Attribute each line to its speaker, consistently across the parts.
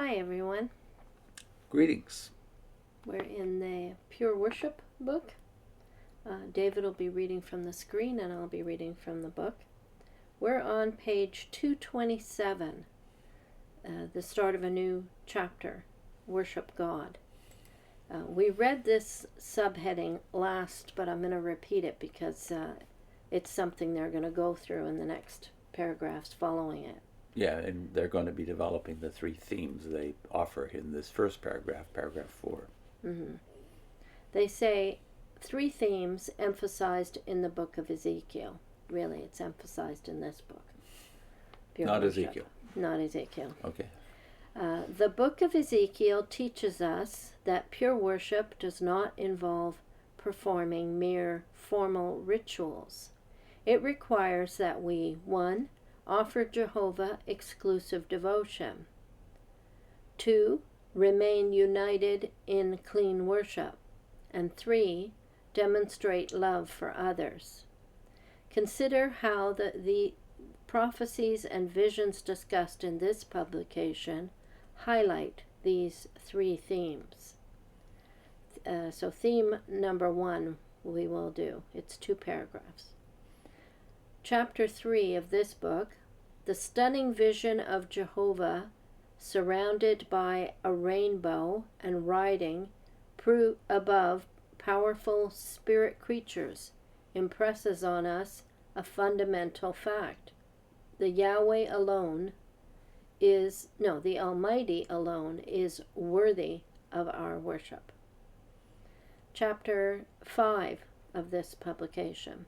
Speaker 1: Hi everyone.
Speaker 2: Greetings.
Speaker 1: We're in the Pure Worship book. David will be reading from the screen and I'll be reading from the book. We're on page 227, the start of a new chapter, Worship God. We read this subheading last, but I'm going to repeat it because it's something they're going to go through in the next paragraphs following it.
Speaker 2: Yeah, and they're going to be developing the three themes they offer in this first paragraph, paragraph 4.
Speaker 1: Mm-hmm. They say three themes emphasized in the book of Ezekiel. Really, it's emphasized in this book.
Speaker 2: Not
Speaker 1: Worship.
Speaker 2: Ezekiel.
Speaker 1: Not Ezekiel.
Speaker 2: Okay.
Speaker 1: The book of Ezekiel teaches us that pure worship does not involve performing mere formal rituals. It requires that we, 1, offer Jehovah exclusive devotion. 2, remain united in clean worship. And 3, demonstrate love for others. Consider how the prophecies and visions discussed in this publication highlight these three themes. So theme number 1 we will do. It's 2 paragraphs. Chapter 3 of this book, the stunning vision of Jehovah surrounded by a rainbow and riding above powerful spirit creatures, impresses on us a fundamental fact. The Almighty alone is worthy of our worship. Chapter 5 of this publication.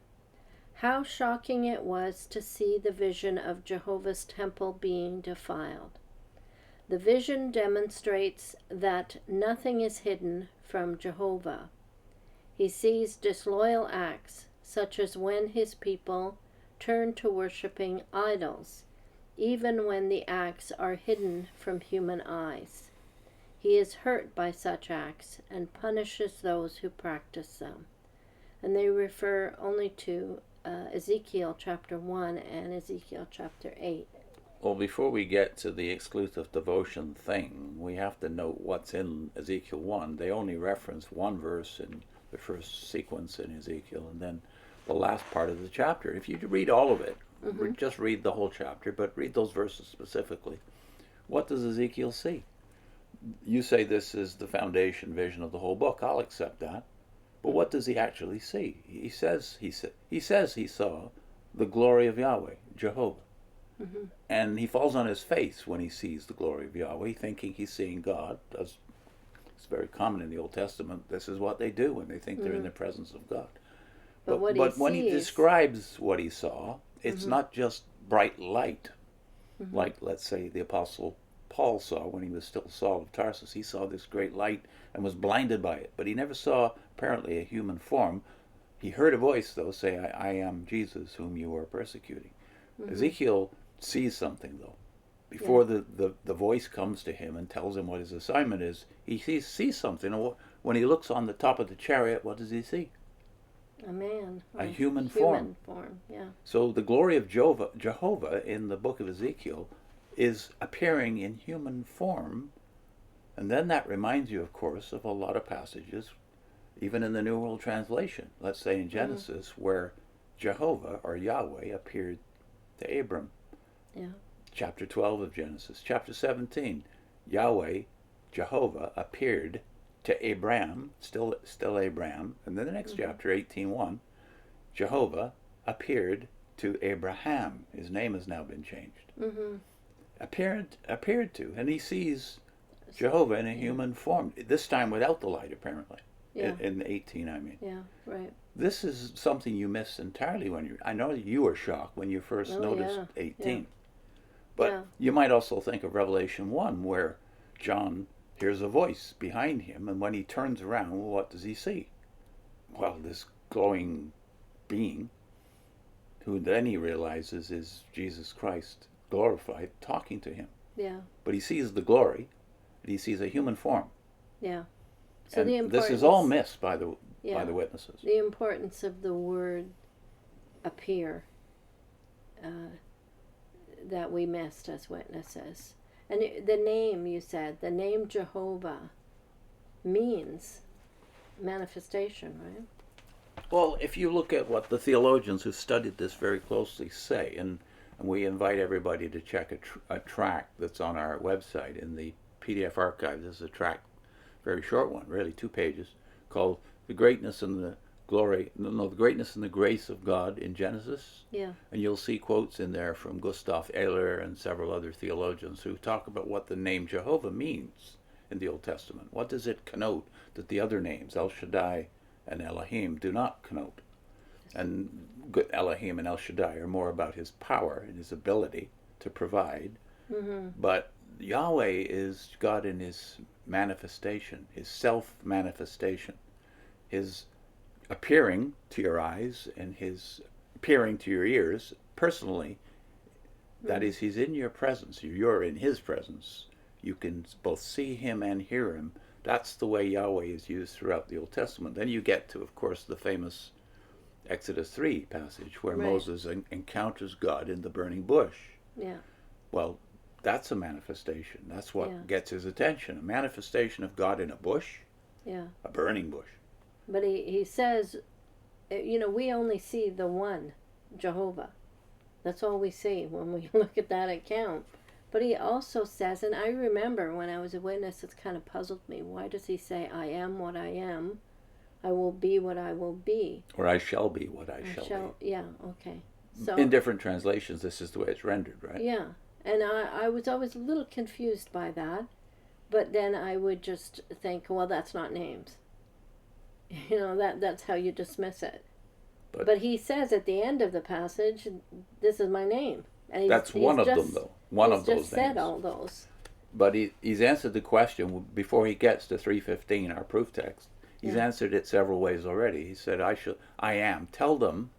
Speaker 1: How shocking it was to see the vision of Jehovah's temple being defiled. The vision demonstrates that nothing is hidden from Jehovah. He sees disloyal acts, such as when his people turn to worshiping idols, even when the acts are hidden from human eyes. He is hurt by such acts and punishes those who practice them. And they refer only to Ezekiel chapter 1 and Ezekiel chapter 8.
Speaker 2: Well, before we get to the exclusive devotion thing, we have to note what's in Ezekiel 1. They only reference one verse in the first sequence in Ezekiel, and then the last part of the chapter. If you read all of it, just read the whole chapter, but read those verses specifically. What does Ezekiel see? You say this is the foundation vision of the whole book. I'll accept that. But what does he actually see? He says he saw the glory of Yahweh, Jehovah. Mm-hmm. And he falls on his face when he sees the glory of Yahweh, thinking he's seeing God. It's very common in the Old Testament. This is what they do when they think they're in the presence of God. But when he describes what he saw, it's not just bright light, like, let's say, the Apostle Paul saw when he was still Saul of Tarsus. He saw this great light and was blinded by it. But he never saw, apparently, a human form. He heard a voice, though, say, I am Jesus whom you are persecuting. Ezekiel sees something, though. Before the voice comes to him and tells him what his assignment is, he sees something. When he looks on the top of the chariot, what does he see?
Speaker 1: A man.
Speaker 2: A human form.
Speaker 1: Yeah.
Speaker 2: So the glory of Jehovah in the book of Ezekiel is appearing in human form. And then that reminds you, of course, of a lot of passages, even in the New World Translation. Let's say in Genesis, where Jehovah, or Yahweh, appeared to Abram.
Speaker 1: Yeah.
Speaker 2: Chapter 12 of Genesis. Chapter 17, Yahweh, Jehovah, appeared to Abraham, still Abraham. And then the next chapter, 18:1, Jehovah appeared to Abraham. His name has now been changed. Appeared to. And he sees Jehovah in a human form, this time without the light, apparently.
Speaker 1: Yeah.
Speaker 2: In 18, I mean.
Speaker 1: Yeah, right.
Speaker 2: This is something you miss entirely I know you were shocked when you first noticed 18.
Speaker 1: Yeah.
Speaker 2: But you might also think of Revelation 1, where John hears a voice behind him, and when he turns around, well, what does he see? Well, this glowing being, who then he realizes is Jesus Christ glorified, talking to him.
Speaker 1: Yeah.
Speaker 2: But he sees the glory, and he sees a human form.
Speaker 1: Yeah. So
Speaker 2: and this is all missed by the witnesses.
Speaker 1: The importance of the word appear that we missed as witnesses. And the name, you said, the name Jehovah means manifestation, right?
Speaker 2: Well, if you look at what the theologians who studied this very closely say, and we invite everybody to check a tract that's on our website in the PDF archive. This is a tract, very short one, really, 2 pages, called "The Greatness and the the Greatness and the Grace of God in Genesis."
Speaker 1: Yeah.
Speaker 2: And you'll see quotes in there from Gustav Ehler and several other theologians who talk about what the name Jehovah means in the Old Testament. What does it connote that the other names, El Shaddai and Elohim, do not connote? And Elohim and El Shaddai are more about his power and his ability to provide.
Speaker 1: Mm-hmm.
Speaker 2: But Yahweh is God in his manifestation, his self-manifestation, his appearing to your eyes and his appearing to your ears personally. That is, he's in your presence. You're in his presence. You can both see him and hear him. That's the way Yahweh is used throughout the Old Testament. Then you get to, of course, the famous Exodus 3 passage where
Speaker 1: Right.
Speaker 2: Moses encounters God in the burning bush.
Speaker 1: Yeah.
Speaker 2: Well, that's a manifestation. That's what
Speaker 1: Yeah.
Speaker 2: gets his attention. A manifestation of God in a bush,
Speaker 1: Yeah.
Speaker 2: a burning bush.
Speaker 1: But he says, we only see the one, Jehovah. That's all we see when we look at that account. But he also says, and I remember when I was a witness, it's kind of puzzled me. Why does he say, I am what I am? I will be what I will be.
Speaker 2: Or I shall be what I shall be.
Speaker 1: Yeah, okay. So
Speaker 2: in different translations, this is the way it's rendered, right?
Speaker 1: Yeah. And I was always a little confused by that. But then I would just think, well, that's not names. That's how you dismiss it. But he says at the end of the passage, this is my name. And
Speaker 2: that's one of them, though. One of those
Speaker 1: names. He's just said all those.
Speaker 2: But he's answered the question before he gets to 3:15, our proof text. He's answered it several ways already. He said, I am. Tell them.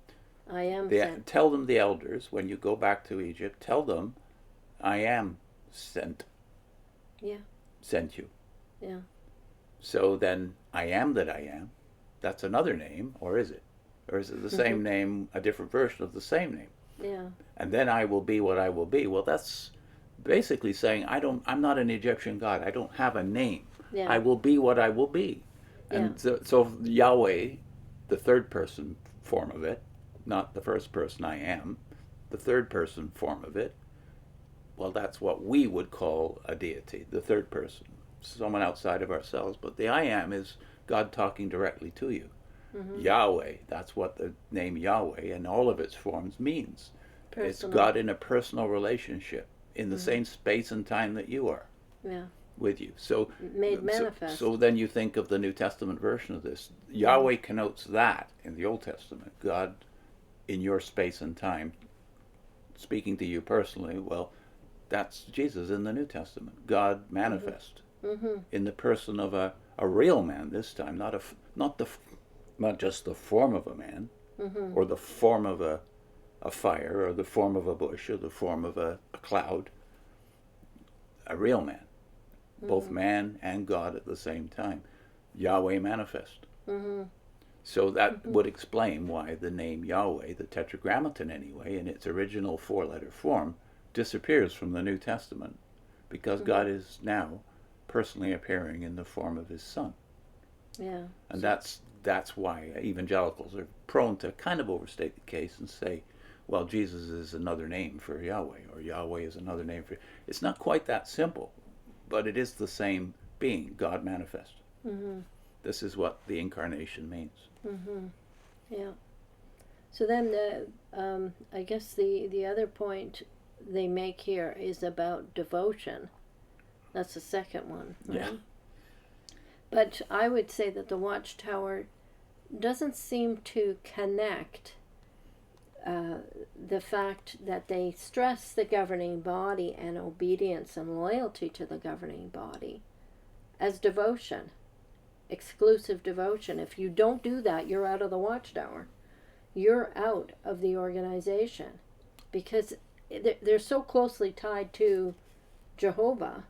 Speaker 1: I am sent.
Speaker 2: Tell them, the elders, when you go back to Egypt, tell them, I am sent.
Speaker 1: Yeah.
Speaker 2: Sent you.
Speaker 1: Yeah.
Speaker 2: So then, I am that I am. That's another name, or is it? Or is it the same name, a different version of the same name?
Speaker 1: Yeah.
Speaker 2: And then I will be what I will be. Well, that's basically saying I'm not an Egyptian God. I don't have a name.
Speaker 1: Yeah.
Speaker 2: I will be what I will be. And so Yahweh, the third person form of it, not the first person I am, the third person form of it, well, that's what we would call a deity, the third person, someone outside of ourselves. But the I am is God talking directly to you. Mm-hmm. Yahweh, that's what the name Yahweh and all of its forms means. Personal. It's God in a personal relationship in the same space and time that you are.
Speaker 1: Yeah.
Speaker 2: With you. So
Speaker 1: made manifest.
Speaker 2: So then you think of the New Testament version of this. Yahweh connotes that in the Old Testament. God in your space and time speaking to you personally. Well, that's Jesus in the New Testament. God manifest in the person of a real man this time, not just the form of a man or the form of a fire or the form of a bush or the form of a cloud. A real man. Both man and God at the same time. Yahweh manifest. So that would explain why the name Yahweh, the Tetragrammaton anyway, in its original 4-letter form, disappears from the New Testament, because God is now personally appearing in the form of his Son.
Speaker 1: Yeah.
Speaker 2: And that's why evangelicals are prone to kind of overstate the case and say, well, Jesus is another name for Yahweh, or Yahweh is another name for... It's not quite that simple. But it is the same being, God manifest. This is what the incarnation means.
Speaker 1: Yeah. So then, I guess the other point they make here is about devotion. That's the second one, right?
Speaker 2: Yeah.
Speaker 1: But I would say that the Watchtower doesn't seem to connect the fact that they stress the governing body and obedience and loyalty to the governing body as devotion, exclusive devotion. If you don't do that, you're out of the Watchtower. You're out of the organization, because they're so closely tied to Jehovah.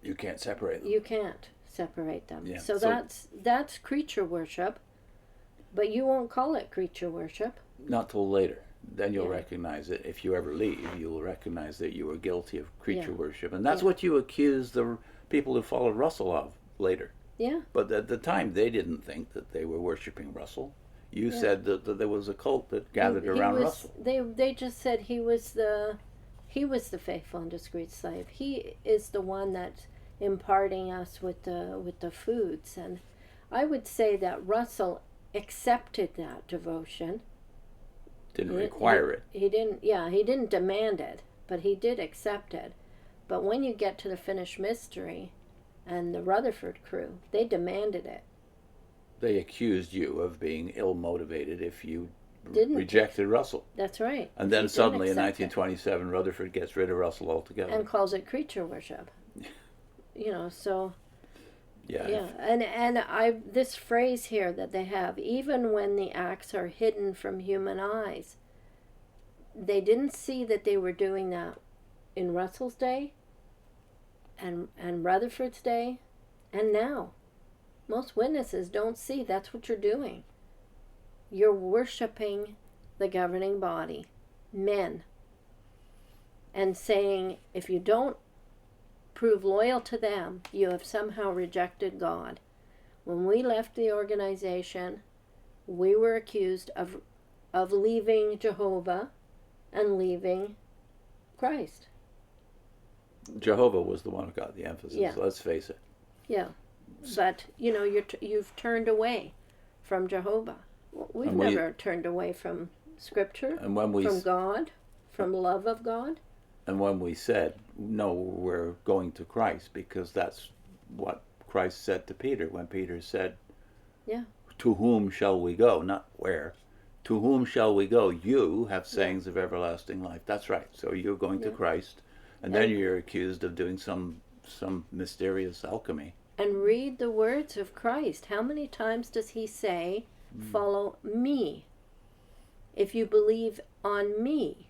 Speaker 2: You can't separate them.
Speaker 1: You can't separate them.
Speaker 2: Yeah.
Speaker 1: So that's creature worship, but you won't call it creature worship.
Speaker 2: Not till later. then you'll
Speaker 1: Yeah.
Speaker 2: recognize it. If you ever leave, you'll recognize that you were guilty of creature
Speaker 1: Yeah.
Speaker 2: worship. And that's
Speaker 1: Yeah.
Speaker 2: what you accuse the people who followed Russell of later.
Speaker 1: Yeah.
Speaker 2: But at the time, they didn't think that they were worshiping Russell. You
Speaker 1: Yeah.
Speaker 2: said that there was a cult that gathered around Russell.
Speaker 1: They just said he was the faithful and discreet slave. He is the one that's imparting us with the foods. And I would say that Russell accepted that devotion.
Speaker 2: Didn't require it.
Speaker 1: He didn't. Yeah, he didn't demand it, but he did accept it. But when you get to the finished mystery, and the Rutherford crew, they demanded it.
Speaker 2: They accused you of being ill-motivated if you
Speaker 1: Didn't.
Speaker 2: rejected Russell.
Speaker 1: That's right.
Speaker 2: And then
Speaker 1: He
Speaker 2: suddenly in
Speaker 1: didn't accept it.
Speaker 2: 1927, Rutherford gets rid of Russell altogether.
Speaker 1: And calls it creature worship. So
Speaker 2: yeah.
Speaker 1: and this phrase here that they have, even when the acts are hidden from human eyes, they didn't see that they were doing that in Russell's day and Rutherford's day, and now. Most witnesses don't see that's what you're doing. You're worshiping the governing body, men, and saying if you don't prove loyal to them, you have somehow rejected God. When we left the organization, we were accused of leaving Jehovah and leaving Christ.
Speaker 2: Jehovah was the one who got the emphasis.
Speaker 1: Yeah.
Speaker 2: Let's face it.
Speaker 1: Yeah, but you've turned away from Jehovah. We've never turned away from Scripture,
Speaker 2: and when
Speaker 1: from God, from love of God.
Speaker 2: And when we said, no, we're going to Christ, because that's what Christ said to Peter when Peter said,
Speaker 1: yeah,
Speaker 2: to whom shall we go? Not where. To whom shall we go? You have sayings of everlasting life. That's right. So you're going to Christ, and then you're accused of doing some mysterious alchemy.
Speaker 1: And read the words of Christ. How many times does he say, follow me? If you believe on me,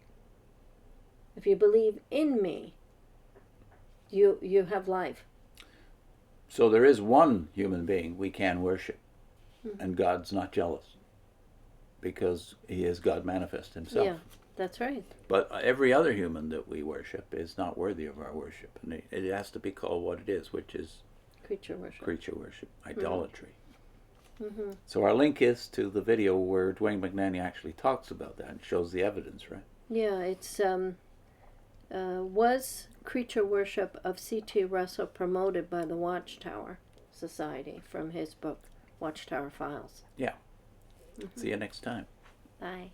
Speaker 1: if you believe in me, you have life.
Speaker 2: So there is one human being we can worship, and God's not jealous, because he is God manifest himself.
Speaker 1: Yeah, that's right.
Speaker 2: But every other human that we worship is not worthy of our worship, and it has to be called what it is, which is
Speaker 1: Creature worship.
Speaker 2: Idolatry.
Speaker 1: Mm-hmm.
Speaker 2: So our link is to the video where Dwayne McNanny actually talks about that and shows the evidence, right?
Speaker 1: Yeah, it's was creature worship of C.T. Russell promoted by the Watchtower Society from his book Watchtower Files.
Speaker 2: Yeah. See you next time.
Speaker 1: Bye.